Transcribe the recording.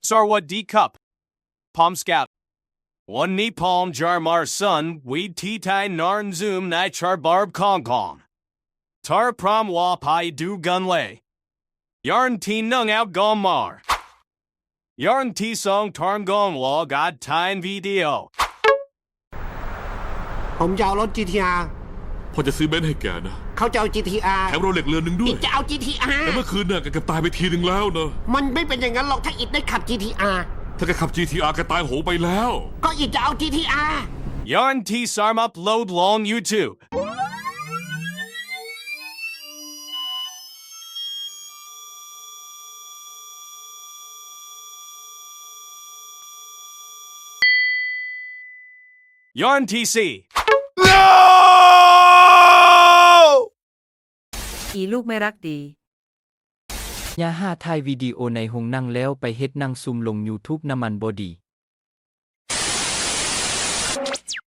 Sarwadi Cup Palm Scout วันนี้พอมจาร์มาร์ซันวีทีไทยนารนซูมในชาร์บาร์บคองกองทาร์พรามวาพายดูกันเลยยาร์นทีนังเอากอมมาร์ยาร์นทีสองทาร์นกองวอกัดไทยวิดีโอผมจะเอารถ GTR พอจะซื้อเบนซ์ให้แกนะ เขาจะเอา GTR แถมโรเล็กเรือนหนึ่งด้วย อิดจะเอา GTR แต่เมื่อคืนน่ะแกตายไปทีนึงแล้วนะ มันไม่เป็นอย่างนั้นหรอกถ้าอิดได้ขับ GTR ถ้าแกขับ GTR แกตายโหงไปแล้ว ก็อิดจะเอา GTR ยาร์นทีสามอัพโหลดลง YouTube Yarn TC อีลูกไม่รักดีอย่าหาถ่ายวิดีโอในโรงหนังแล้วไปเฮ็ดหนังซุมลง YouTube น้ำมันบ่ดี